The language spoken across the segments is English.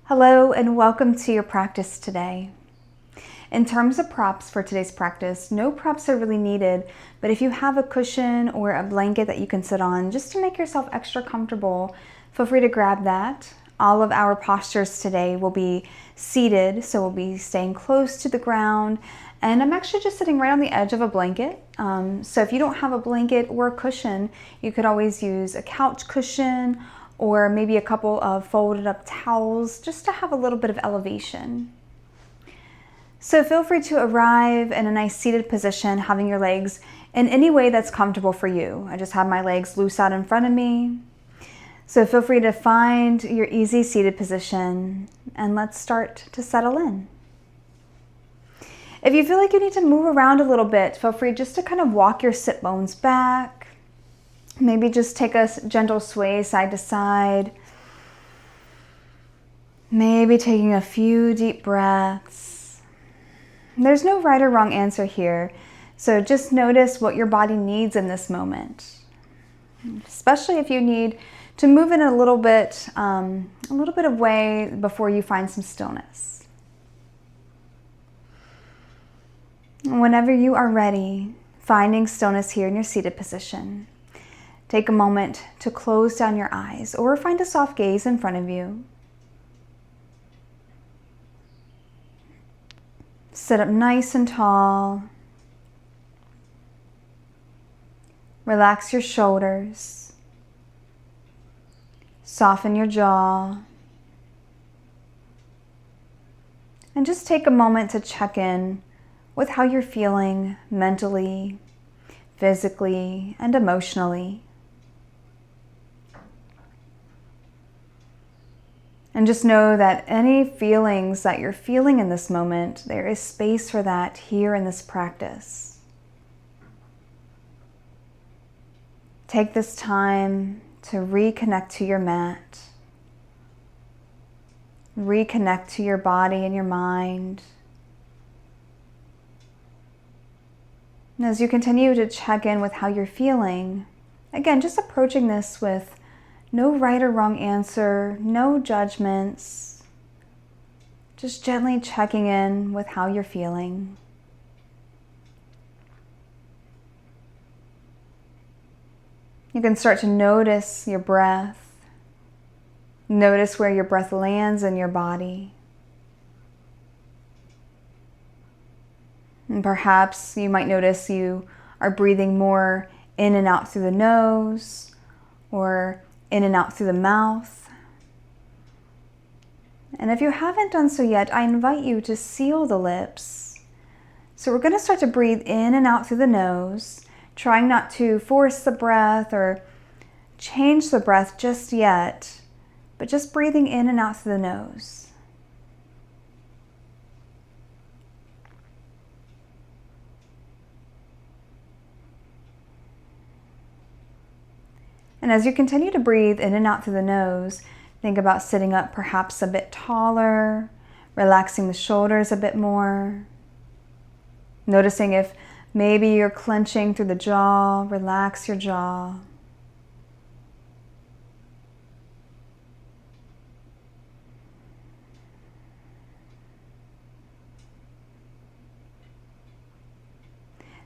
Hello and welcome to your practice today. In terms of props for today's practice, no props are really needed, but if you have a cushion or a blanket that you can sit on just to make yourself extra comfortable, feel free to grab that. All of our postures today will be seated, so we'll be staying close to the ground, and I'm actually just sitting right on the edge of a blanket. So if you don't have a blanket or a cushion, you could always use a couch cushion or maybe a couple of folded up towels just to have a little bit of elevation. So feel free to arrive in a nice seated position, having your legs in any way that's comfortable for you. I just have my legs loose out in front of me. So feel free to find your easy seated position and let's start to settle in. If you feel like you need to move around a little bit, feel free just to kind of walk your sit bones back. Maybe just take a gentle sway side to side. Maybe taking a few deep breaths. There's no right or wrong answer here, so just notice what your body needs in this moment. Especially if you need to move in a little bit of way before you find some stillness. Whenever you are ready, finding stillness here in your seated position, take a moment to close down your eyes or find a soft gaze in front of you. Sit up nice and tall. Relax your shoulders. Soften your jaw. And just take a moment to check in with how you're feeling mentally, physically, and emotionally. And just know that any feelings that you're feeling in this moment, there is space for that here in this practice. Take this time to reconnect to your mat. Reconnect to your body and your mind. And as you continue to check in with how you're feeling, again, just approaching this with no right or wrong answer, no judgments, just gently checking in with how you're feeling. You can start to notice your breath. Notice where your breath lands in your body. And perhaps you might notice you are breathing more in and out through the nose or in and out through the mouth. And if you haven't done so yet, I invite you to seal the lips. So we're going to start to breathe in and out through the nose, trying not to force the breath or change the breath just yet, but just breathing in and out through the nose. And as you continue to breathe in and out through the nose, think about sitting up perhaps a bit taller, relaxing the shoulders a bit more. Noticing if maybe you're clenching through the jaw, relax your jaw.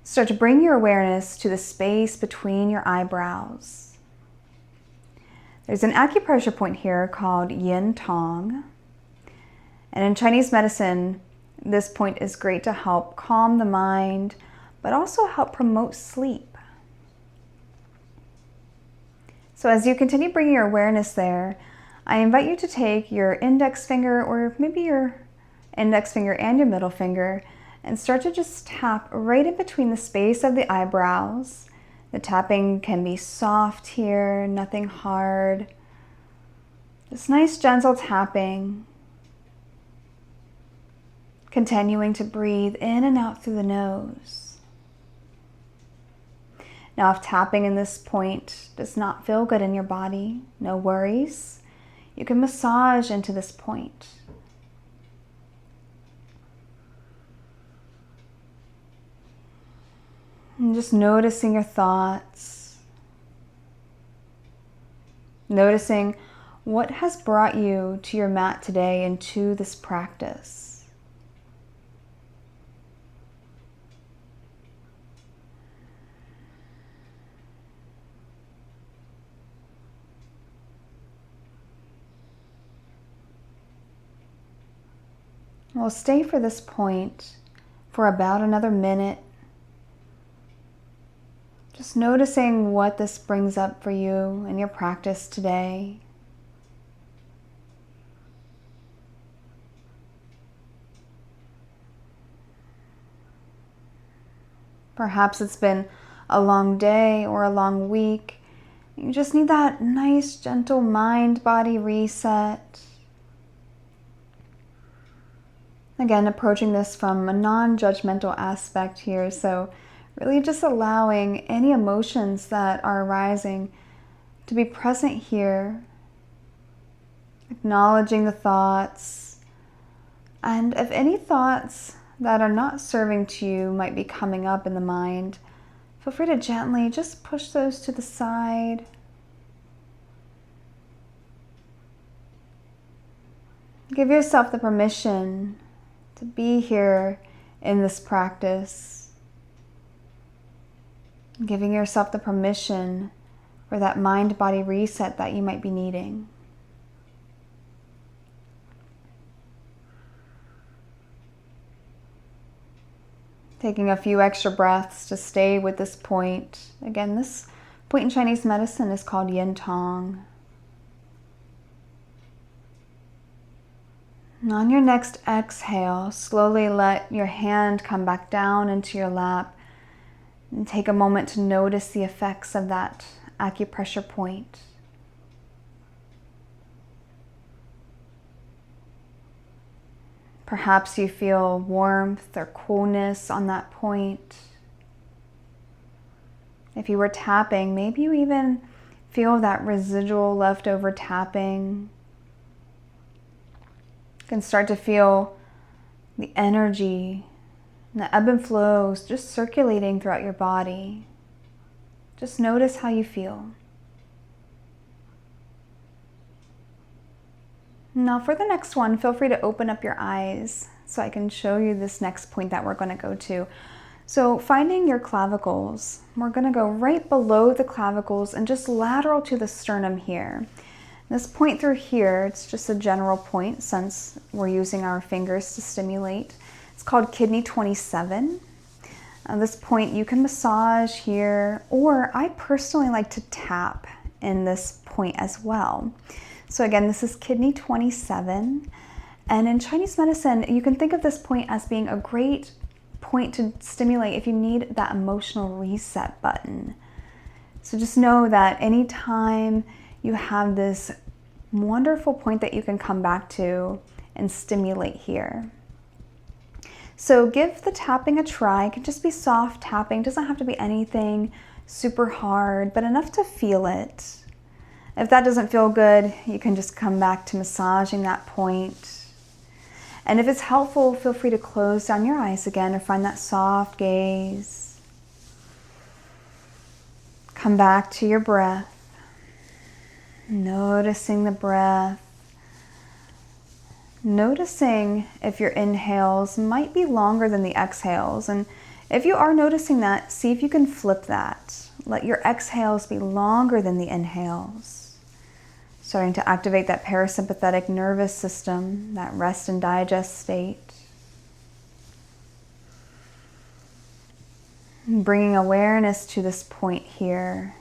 Start to bring your awareness to the space between your eyebrows. There's an acupressure point here called yin tong. And in Chinese medicine, this point is great to help calm the mind, but also help promote sleep. So as you continue bringing your awareness there, I invite you to take your index finger or maybe your index finger and your middle finger and start to just tap right in between the space of the eyebrows. The tapping can be soft here, nothing hard. Just nice gentle tapping. Continuing to breathe in and out through the nose. Now if tapping in this point does not feel good in your body, no worries. You can massage into this point. And just noticing your thoughts. Noticing What has brought you to your mat today and to this practice? We'll stay for this point for about another minute. Just noticing what this brings up for you in your practice today. Perhaps it's been a long day or a long week. You just need that nice, gentle mind-body reset. Again, approaching this from a non-judgmental aspect here, so really just allowing any emotions that are arising to be present here, acknowledging the thoughts, and if any thoughts that are not serving to you might be coming up in the mind, feel free to gently just push those to the side. Give yourself the permission to be here in this practice. Giving yourself the permission for that mind-body reset that you might be needing. Taking a few extra breaths to stay with this point. Again, this point in Chinese medicine is called Yin Tong. And on your next exhale, slowly let your hand come back down into your lap and take a moment to notice the effects of that acupressure point. Perhaps you feel warmth or coolness on that point. If you were tapping, maybe you even feel that residual leftover tapping. You can start to feel the energy and the ebb and flows just circulating throughout your body. Just notice how you feel. Now for the next one, feel free to open up your eyes so I can show you this next point that we're going to go to. So finding your clavicles, we're going to go right below the clavicles and just lateral to the sternum here. This point through here, it's just a general point since we're using our fingers to stimulate. It's called kidney 27. This point you can massage here, or I personally like to tap in this point as well. So again, this is kidney 27. And in Chinese medicine, you can think of this point as being a great point to stimulate if you need that emotional reset button. So just know that anytime you have this wonderful point that you can come back to and stimulate here. So give the tapping a try. It can just be soft tapping. It doesn't have to be anything super hard, but enough to feel it. If that doesn't feel good, you can just come back to massaging that point. And if it's helpful, feel free to close down your eyes again or find that soft gaze. Come back to your breath. Noticing the breath. Noticing if your inhales might be longer than the exhales. And if you are noticing that, see if you can flip that. Let your exhales be longer than the inhales. Starting to activate that parasympathetic nervous system, that rest and digest state. Bringing awareness to this point here.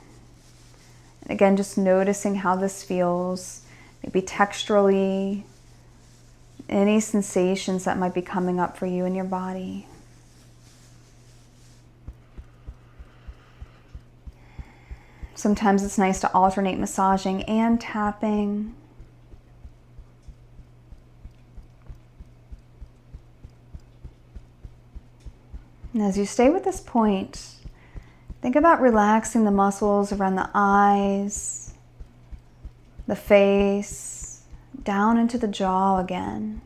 And again, just noticing how this feels, maybe texturally, any sensations that might be coming up for you in your body. Sometimes it's nice to alternate massaging and tapping. And as you stay with this point, think about relaxing the muscles around the eyes, the face, down into the jaw again.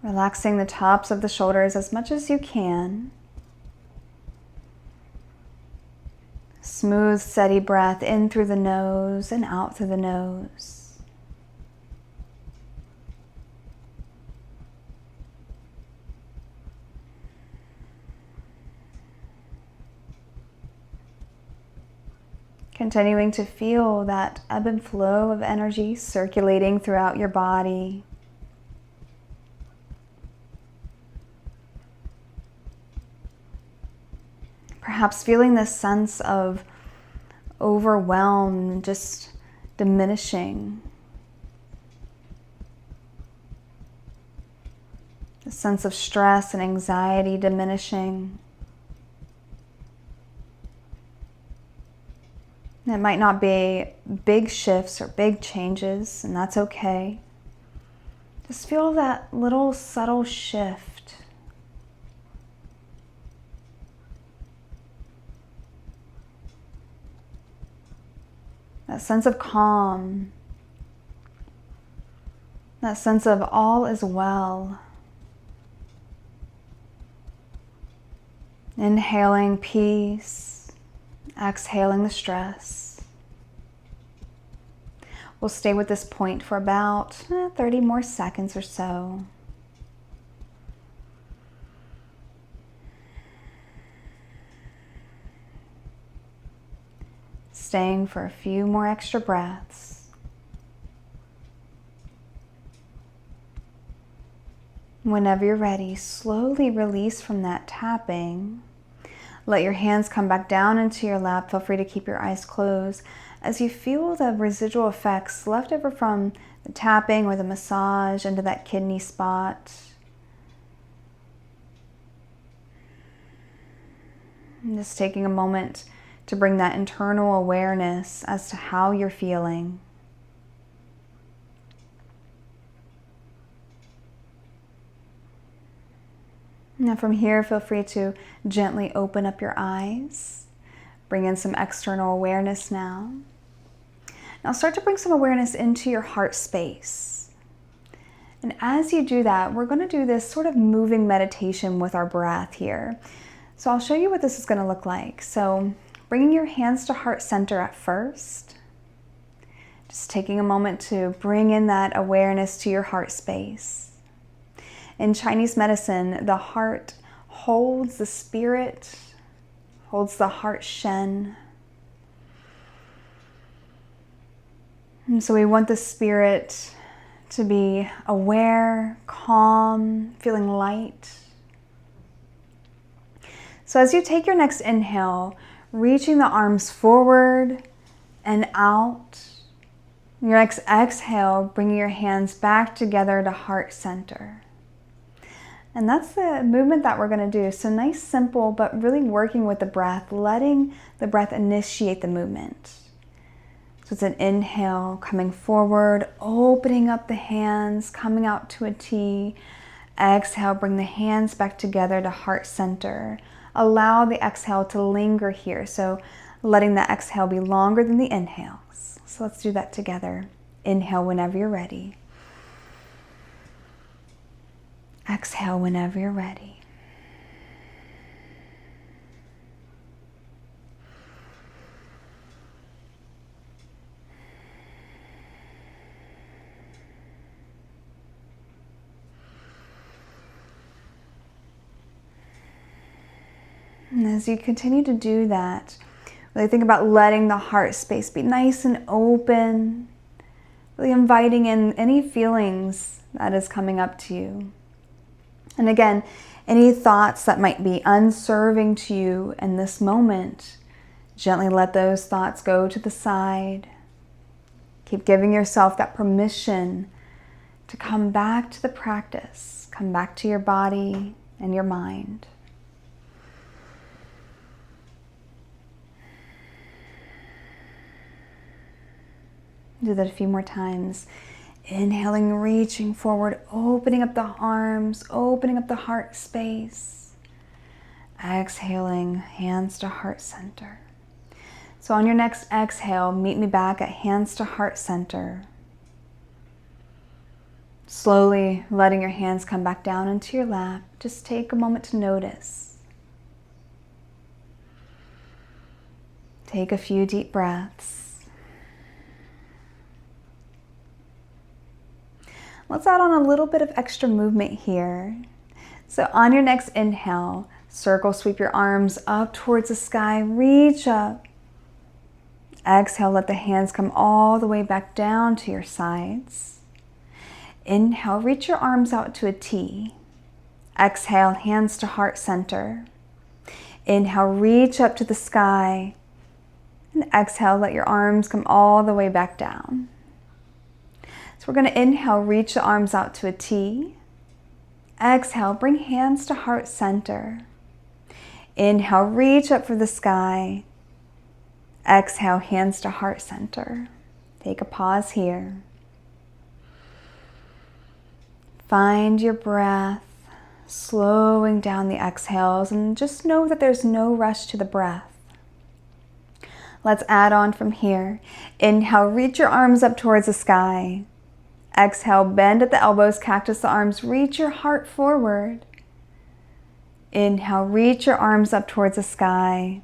Relaxing the tops of the shoulders as much as you can. Smooth, steady breath in through the nose and out through the nose. Continuing to feel that ebb and flow of energy circulating throughout your body. Perhaps feeling this sense of overwhelm, just diminishing. The sense of stress and anxiety diminishing. It might not be big shifts or big changes, and that's okay. Just feel that little subtle shift. That sense of calm. That sense of all is well. Inhaling peace. Exhaling the stress. We'll stay with this point for about 30 more seconds or so. Staying for a few more extra breaths. Whenever you're ready, slowly release from that tapping. Let your hands come back down into your lap. Feel free to keep your eyes closed as you feel the residual effects left over from the tapping or the massage into that kidney spot. And just taking a moment to bring that internal awareness as to how you're feeling. Now from here, feel free to gently open up your eyes. Bring in some external awareness now. Now start to bring some awareness into your heart space. And as you do that, we're going to do this sort of moving meditation with our breath here. So I'll show you what this is going to look like. So bringing your hands to heart center at first. Just taking a moment to bring in that awareness to your heart space. In Chinese medicine, the heart holds the spirit, holds the heart shen. And so we want the spirit to be aware, calm, feeling light. So as you take your next inhale, reaching the arms forward and out. Your next exhale, bringing your hands back together to heart center. And that's the movement that we're going to do. So nice, simple, but really working with the breath, letting the breath initiate the movement. So it's an inhale, coming forward, opening up the hands, coming out to a T. Exhale, bring the hands back together to heart center. Allow the exhale to linger here. So letting the exhale be longer than the inhales. So let's do that together. Inhale whenever you're ready. Exhale whenever you're ready. And as you continue to do that, really think about letting the heart space be nice and open, really inviting in any feelings that is coming up to you. And again, any thoughts that might be unserving to you in this moment, gently let those thoughts go to the side. Keep giving yourself that permission to come back to the practice, come back to your body and your mind. Do that a few more times. Inhaling, reaching forward, opening up the arms, opening up the heart space. Exhaling, hands to heart center. So on your next exhale, meet me back at hands to heart center. Slowly letting your hands come back down into your lap. Just take a moment to notice. Take a few deep breaths. Let's add on a little bit of extra movement here. So on your next inhale, circle sweep your arms up towards the sky, reach up. Exhale, let the hands come all the way back down to your sides. Inhale, reach your arms out to a T. Exhale, hands to heart center. Inhale, reach up to the sky. And exhale, let your arms come all the way back down. So we're going to inhale, reach the arms out to a T. Exhale, bring hands to heart center. Inhale, reach up for the sky. Exhale, hands to heart center. Take a pause here. Find your breath, slowing down the exhales, and just know that there's no rush to the breath. Let's add on from here. Inhale, reach your arms up towards the sky. Exhale, bend at the elbows, cactus the arms, reach your heart forward. Inhale, reach your arms up towards the sky.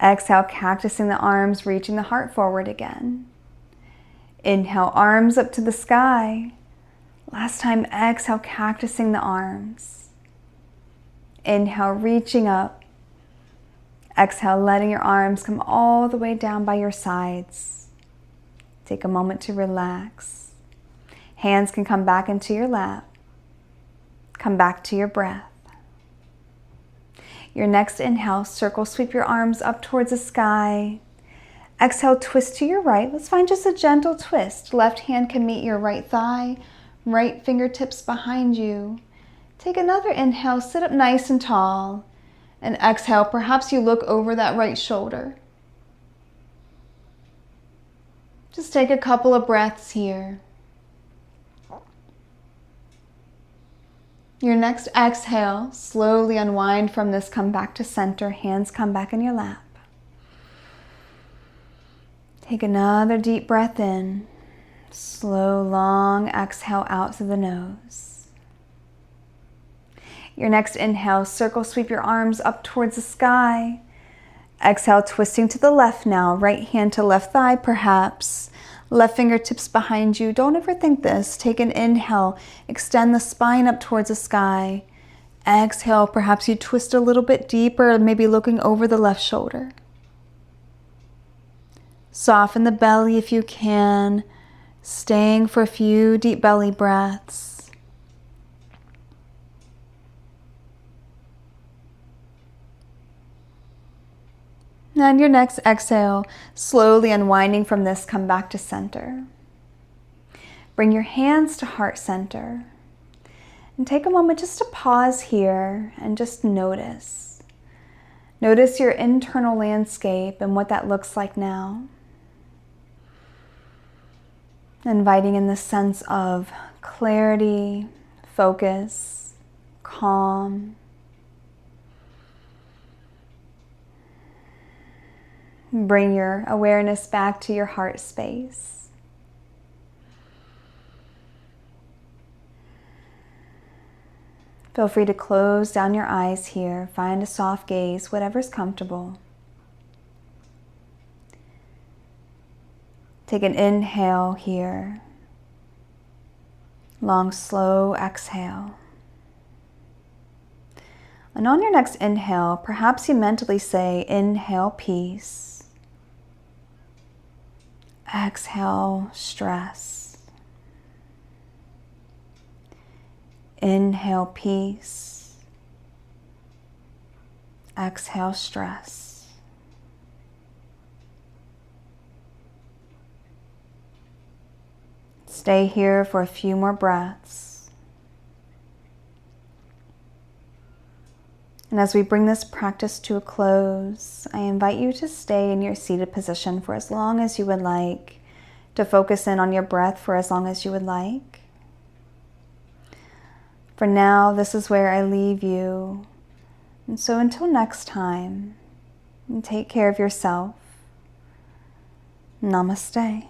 Exhale, cactusing the arms, reaching the heart forward again. Inhale, arms up to the sky. Last time, exhale, cactusing the arms. Inhale, reaching up. Exhale, letting your arms come all the way down by your sides. Take a moment to relax. Hands can come back into your lap. Come back to your breath. Your next inhale, circle sweep your arms up towards the sky. Exhale, twist to your right. Let's find just a gentle twist. Left hand can meet your right thigh, right fingertips behind you. Take another inhale, sit up nice and tall. And exhale, perhaps you look over that right shoulder. Just take a couple of breaths here. Your next exhale, slowly unwind from this, come back to center, hands come back in your lap. Take another deep breath in, slow, long exhale out through the nose. Your next inhale, circle sweep your arms up towards the sky. Exhale, twisting to the left now, right hand to left thigh perhaps. Left fingertips behind you. Don't overthink this. Take an inhale. Extend the spine up towards the sky. Exhale. Perhaps you twist a little bit deeper, maybe looking over the left shoulder. Soften the belly if you can. Staying for a few deep belly breaths. And your next exhale, slowly unwinding from this, come back to center. Bring your hands to heart center. And take a moment just to pause here and just notice. Notice your internal landscape and what that looks like now. Inviting in this sense of clarity, focus, calm. Bring your awareness back to your heart space. Feel free to close down your eyes here. Find a soft gaze, whatever's comfortable. Take an inhale here. Long, slow exhale. And on your next inhale, perhaps you mentally say, inhale, peace. Exhale, stress. Inhale, peace. Exhale, stress. Stay here for a few more breaths. And as we bring this practice to a close, I invite you to stay in your seated position for as long as you would like, to focus in on your breath for as long as you would like. For now, this is where I leave you. And so until next time, take care of yourself. Namaste.